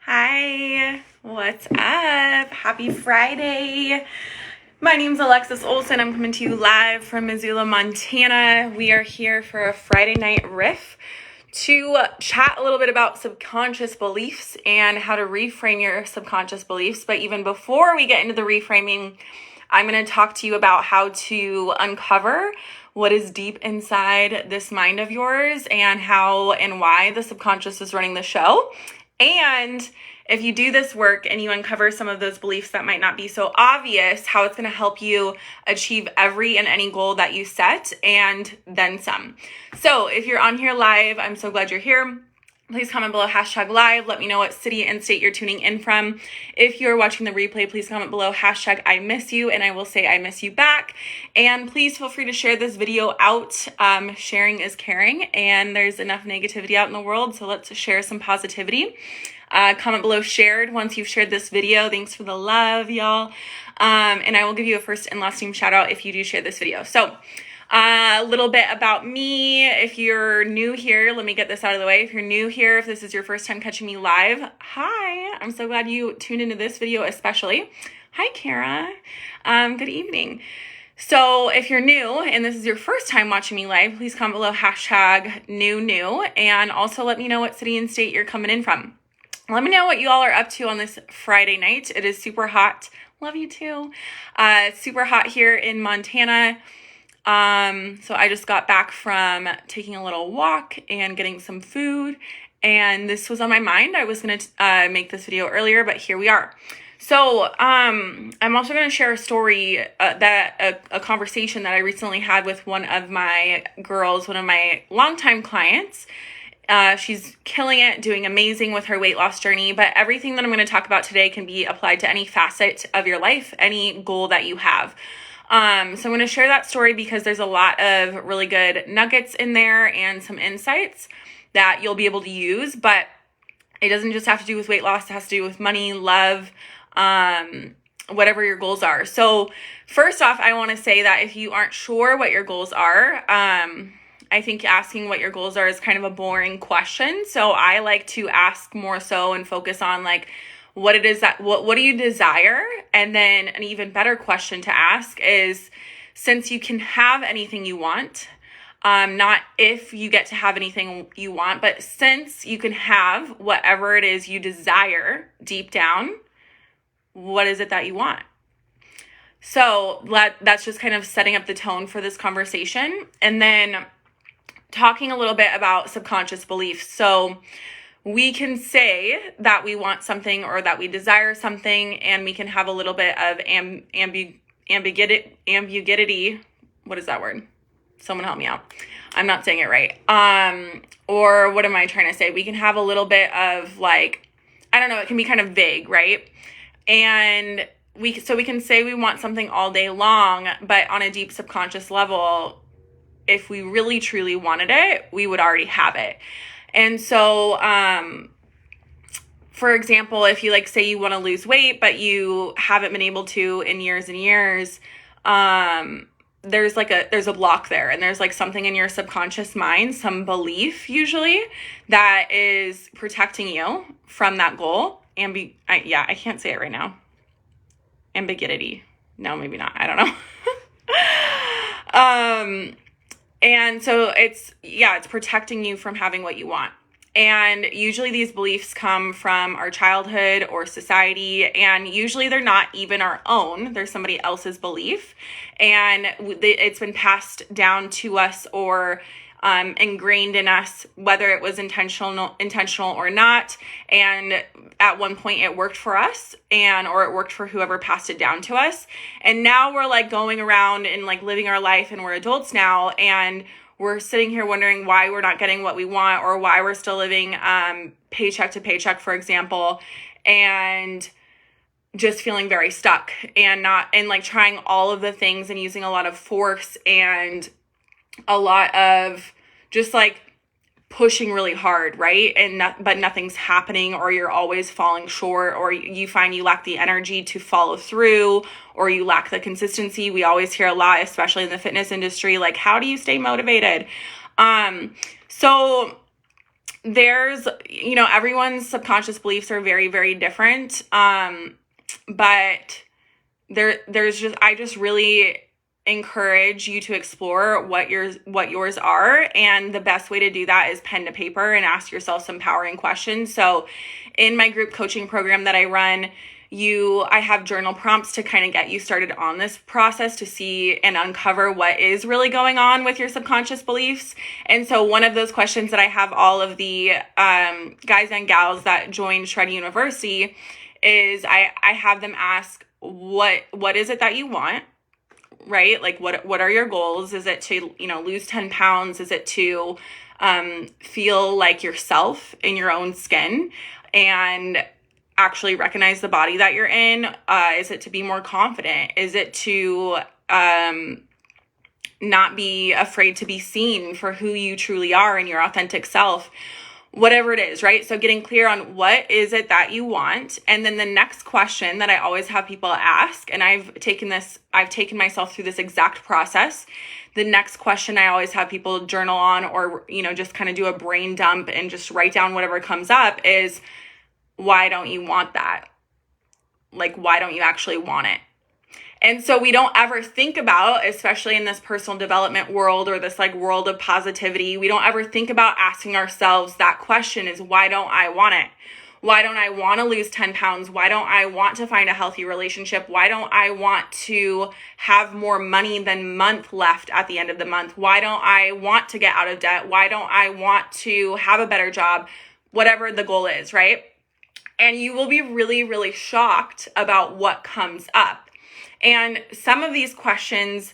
Hi, what's up? Happy Friday. My name's Alexis Olson. I'm coming to you live from Missoula, Montana. We are here for a Friday night riff to chat a little bit about subconscious beliefs and how to reframe your subconscious beliefs. But even before we get into the reframing, I'm going to talk to you about how to uncover what is deep inside this mind of yours and how and why the subconscious is running the show. And if you do this work and you uncover some of those beliefs that might not be so obvious, how it's going to help you achieve every and any goal that you set and then some. So if you're on here live, I'm so glad you're here. Please comment below #live. Let me know what city and state you're tuning in from. If you're watching the replay, please comment below #I miss you, and I will say I miss you back. And please feel free to share this video out. Sharing is caring, and there's enough negativity out in the world, so let's share some positivity. Comment below shared once you've shared this video. Thanks for the love, y'all. And I will give you a first and last name shout out if you do share this video. So a little bit about me. If you're new here, let me get this out of the way. If you're new here, if this is your first time catching me live, hi. I'm so glad you tuned into this video especially. Hi, Kara. Good evening. So if you're new and this is your first time watching me live, please comment below #new, and also let me know what city and state you're coming in from. Let me know what you all are up to on this Friday night. It is super hot. Love you too. It's super hot here in Montana. So I just got back from taking a little walk and getting some food, and this was on my mind. I was going to make this video earlier, but here we are. So I'm also going to share a story, a conversation that I recently had with one of my girls, one of my longtime clients. She's killing it, doing amazing with her weight loss journey, but everything that I'm going to talk about today can be applied to any facet of your life, any goal that you have. So I'm going to share that story because there's a lot of really good nuggets in there and some insights that you'll be able to use, but it doesn't just have to do with weight loss. It has to do with money, love, whatever your goals are. So first off, I want to say that if you aren't sure what your goals are, I think asking what your goals are is kind of a boring question. So I like to ask more so and focus on like what it is that, what do you desire? And then an even better question to ask is, since you can have anything you want, not if you get to have anything you want, but since you can have whatever it is you desire deep down, what is it that you want? So that's just kind of setting up the tone for this conversation. And then talking a little bit about subconscious beliefs. So we can say that we want something or that we desire something, and we can have a little bit of ambiguity. What is that word? Someone help me out. I'm not saying it right. Or what am I trying to say? We can have a little bit of like, I don't know, it can be kind of vague, right? And we can say we want something all day long, but on a deep subconscious level, if we really truly wanted it, we would already have it. And so, for example, if you like say you want to lose weight, but you haven't been able to in years and years, there's a block there, and there's like something in your subconscious mind, some belief usually that is protecting you from that goal. I can't say it right now. Ambiguity. No, maybe not. I don't know. And so it's protecting you from having what you want. And usually these beliefs come from our childhood or society, and usually they're not even our own. They're somebody else's belief, and it's been passed down to us or ingrained in us, whether it was intentional or not. And at one point it worked for us or it worked for whoever passed it down to us. And now we're like going around and like living our life, and we're adults now, and we're sitting here wondering why we're not getting what we want, or why we're still living paycheck to paycheck, for example, and just feeling very stuck and like trying all of the things and using a lot of force and a lot of just like pushing really hard, right? But nothing's happening, or you're always falling short, or you find you lack the energy to follow through, or you lack the consistency. We always hear a lot, especially in the fitness industry, like, how do you stay motivated? So there's, everyone's subconscious beliefs are very, very different. But I just really encourage you to explore what yours are. And the best way to do that is pen to paper and ask yourself some empowering questions. So in my group coaching program that I run, I have journal prompts to kind of get you started on this process to see and uncover what is really going on with your subconscious beliefs. And so one of those questions that I have all of the guys and gals that join Shred University is I have them ask, what is it that you want, right? Like what are your goals? Is it to, lose 10 pounds? Is it to feel like yourself in your own skin and actually recognize the body that you're in? Is it to be more confident? Is it to not be afraid to be seen for who you truly are and your authentic self? Whatever it is, right? So getting clear on what is it that you want. And then the next question that I always have people ask, and I've taken myself through this exact process. The next question I always have people journal on or, just kind of do a brain dump and just write down whatever comes up is, why don't you want that? Like, why don't you actually want it? And so we don't ever think about, especially in this personal development world or this like world of positivity, we don't ever think about asking ourselves that question is, why don't I want it? Why don't I want to lose 10 pounds? Why don't I want to find a healthy relationship? Why don't I want to have more money than month left at the end of the month? Why don't I want to get out of debt? Why don't I want to have a better job? Whatever the goal is, right? And you will be really, really shocked about what comes up. And some of these questions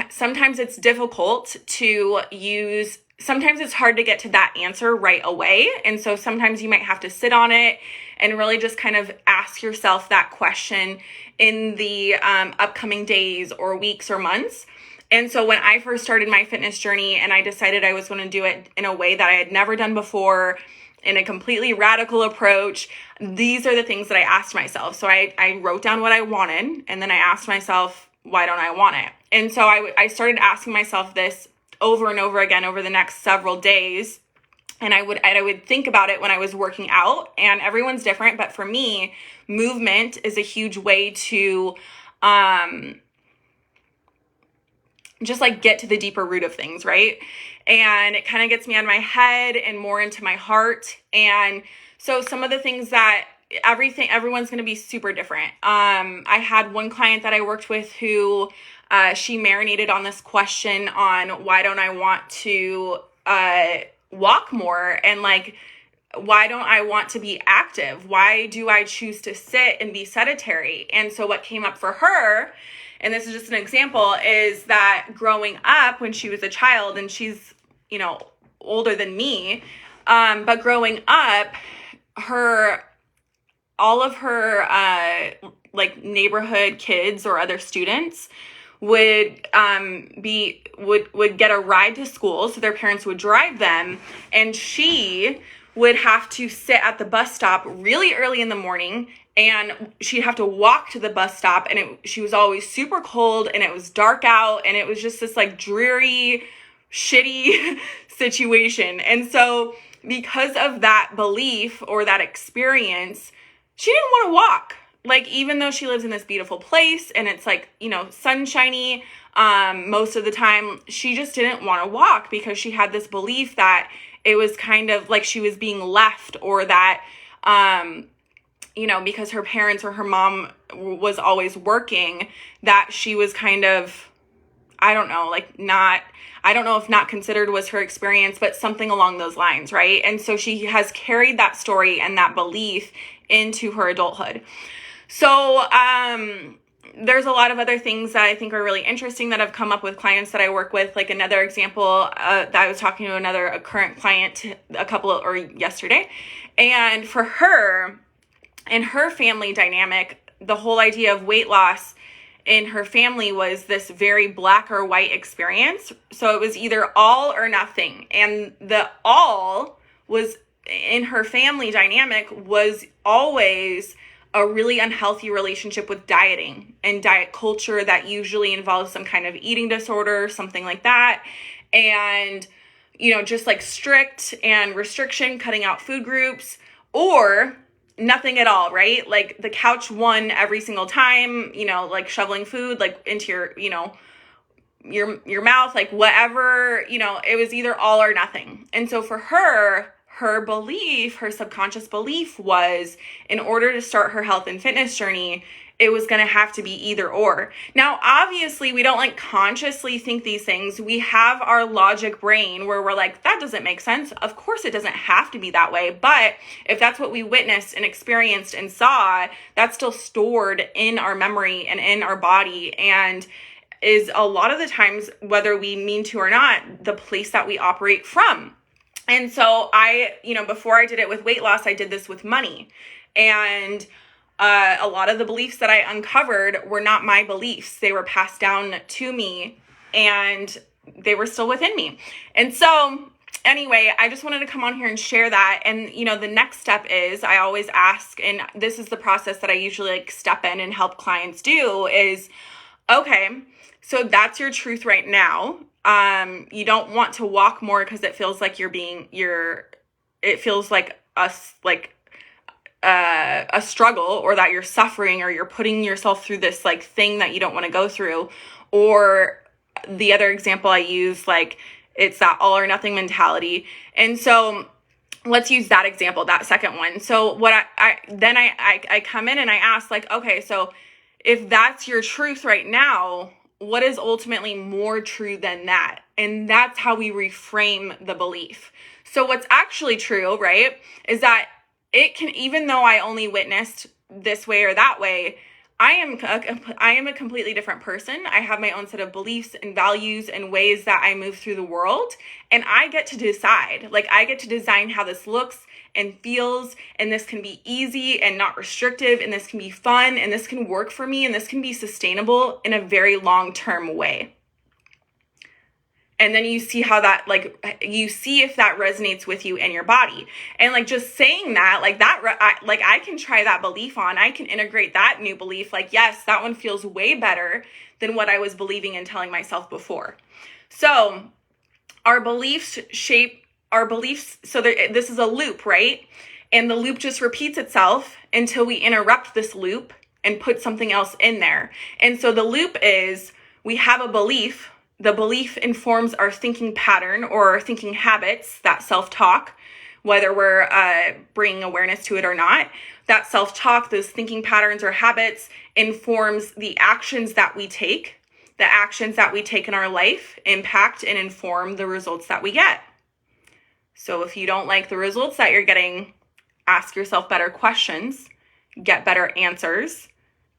sometimes it's difficult to use. Sometimes it's hard to get to that answer right away. And so sometimes you might have to sit on it and really just kind of ask yourself that question in the upcoming days or weeks or months. And so when I first started my fitness journey and I decided I was going to do it in a way that I had never done before, in a completely radical approach, these are the things that I asked myself. So I wrote down what I wanted, and then I asked myself, why don't I want it? And so I started asking myself this over and over again over the next several days. And I would think about it when I was working out, and everyone's different. But for me, movement is a huge way to just like get to the deeper root of things, right? And it kind of gets me out of my head and more into my heart. And so some of the things that everyone's going to be super different. I had one client that I worked with who she marinated on this question on, why don't I want to walk more? And like, why don't I want to be active? Why do I choose to sit and be sedentary? And so what came up for her, and this is just an example, is that growing up when she was a child, and she's, older than me, but growing up, all of her like neighborhood kids or other students would get a ride to school, so their parents would drive them, and she would have to sit at the bus stop really early in the morning, and she'd have to walk to the bus stop, and she was always super cold, and it was dark out, and it was just this like dreary, shitty situation. And so because of that belief or that experience, she didn't want to walk. Like, even though she lives in this beautiful place and it's like, sunshiny, most of the time, she just didn't want to walk because she had this belief that it was kind of like she was being left, or that, because her parents or her mom was always working, that she was kind of, I don't know if not considered was her experience, but something along those lines, right? And so she has carried that story and that belief into her adulthood. So there's a lot of other things that I think are really interesting that have come up with clients that I work with. Like another example, that I was talking to a current client yesterday. And for her, in her family dynamic, the whole idea of weight loss in her family was this very black or white experience. So it was either all or nothing. And the all was, in her family dynamic, was always a really unhealthy relationship with dieting and diet culture that usually involves some kind of eating disorder, something like that. And, just like strict and restriction, cutting out food groups, or nothing at all, right? Like the couch won every single time, like shoveling food like into your mouth, like whatever, it was either all or nothing. And so for her belief, her subconscious belief was, in order to start her health and fitness journey, it was going to have to be either or. Now, obviously, we don't like consciously think these things. We have our logic brain where we're like, that doesn't make sense. Of course, it doesn't have to be that way. But if that's what we witnessed and experienced and saw, that's still stored in our memory and in our body, and is a lot of the times, whether we mean to or not, the place that we operate from. And so before I did it with weight loss, I did this with money. And a lot of the beliefs that I uncovered were not my beliefs. They were passed down to me, and they were still within me. And so anyway, I just wanted to come on here and share that. And, the next step is, I always ask, and this is the process that I usually like step in and help clients do, is, okay, so that's your truth right now. You don't want to walk more because it feels like it feels like a struggle, or that you're suffering, or you're putting yourself through this like thing that you don't want to go through. Or the other example I use, like it's that all or nothing mentality. And so let's use that example, that second one. So what I come in and I ask, like, okay, so if that's your truth right now, what is ultimately more true than that? And that's how we reframe the belief. So what's actually true, right, is that it can, even though I only witnessed this way or that way, I am a completely different person. I have my own set of beliefs and values and ways that I move through the world. And I get to decide, like I get to design how this looks and feels, and this can be easy and not restrictive, and this can be fun, and this can work for me, and this can be sustainable in a very long-term way. And then you see how that, like, you see if that resonates with you and your body. And like just saying that, like that, I can try that belief on. I can integrate that new belief. Like, yes, that one feels way better than what I was believing and telling myself before. So our beliefs shape our beliefs. So this is a loop, right? And the loop just repeats itself until we interrupt this loop and put something else in there. And so the loop is, we have a belief. The belief informs our thinking pattern or our thinking habits, that self-talk, whether we're bringing awareness to it or not. That self-talk, those thinking patterns or habits, informs the actions that we take. The actions that we take in our life impact and inform the results that we get. So if you don't like the results that you're getting, ask yourself better questions, get better answers,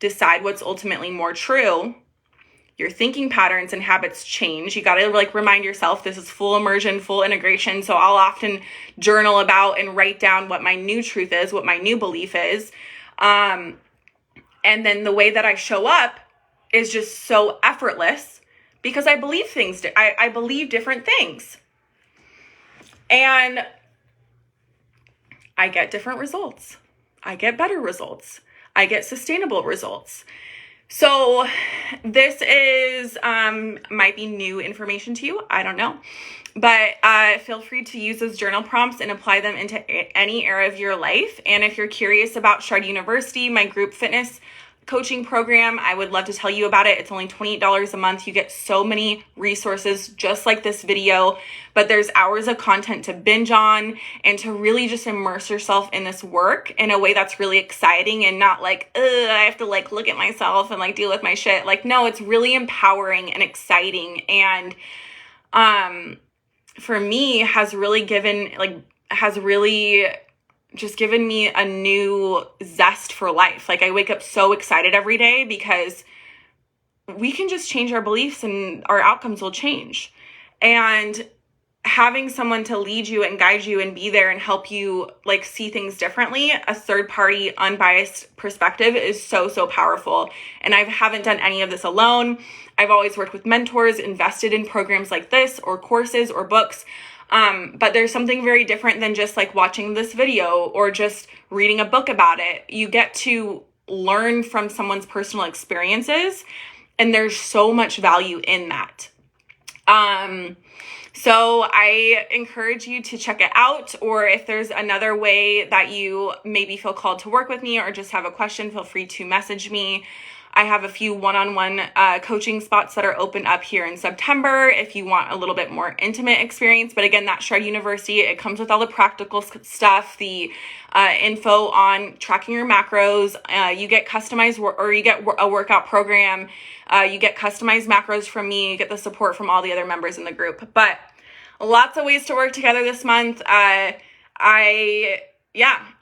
decide what's ultimately more true. Your thinking patterns and habits change. You got to like remind yourself this is full immersion, full integration. So I'll often journal about and write down what my new truth is, what my new belief is. And then the way that I show up is just so effortless because I believe things. I believe different things. And I get different results. I get better results. I get sustainable results. So this is, might be new information to you. I don't know. But feel free to use those journal prompts and apply them into any area of your life. And if you're curious about Shard University, my group fitness coaching program, I would love to tell you about it. It's only $28 a month. You get so many resources just like this video, but there's hours of content to binge on and to really just immerse yourself in this work in a way that's really exciting and not like, I have to like look at myself and like deal with my shit. Like, no, it's really empowering and exciting. And for me has really just given me a new zest for life. Like I wake up so excited every day because we can just change our beliefs and our outcomes will change. And having someone to lead you and guide you and be there and help you like see things differently, a third party unbiased perspective is so, so powerful. And I haven't done any of this alone. I've always worked with mentors, invested in programs like this or courses or books. But there's something very different than just like watching this video or just reading a book about it. You get to learn from someone's personal experiences, and there's so much value in that. So I encourage you to check it out, or if there's another way that you maybe feel called to work with me or just have a question, feel free to message me. I have a few one-on-one coaching spots that are open up here in September if you want a little bit more intimate experience. But again, that Shred University, it comes with all the practical stuff, the info on tracking your macros. You get customized or you get a workout program. You get customized macros from me. You get the support from all the other members in the group. But lots of ways to work together this month.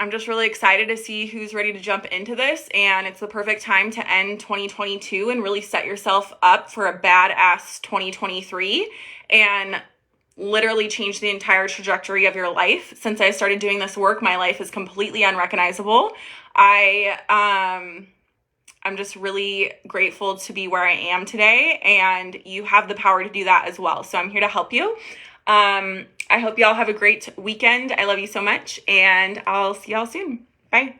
I'm just really excited to see who's ready to jump into this, and it's the perfect time to end 2022 and really set yourself up for a badass 2023 and literally change the entire trajectory of your life. Since I started doing this work, my life is completely unrecognizable. I'm just really grateful to be where I am today, and you have the power to do that as well. So I'm here to help you. I hope y'all have a great weekend. I love you so much, and I'll see y'all soon. Bye.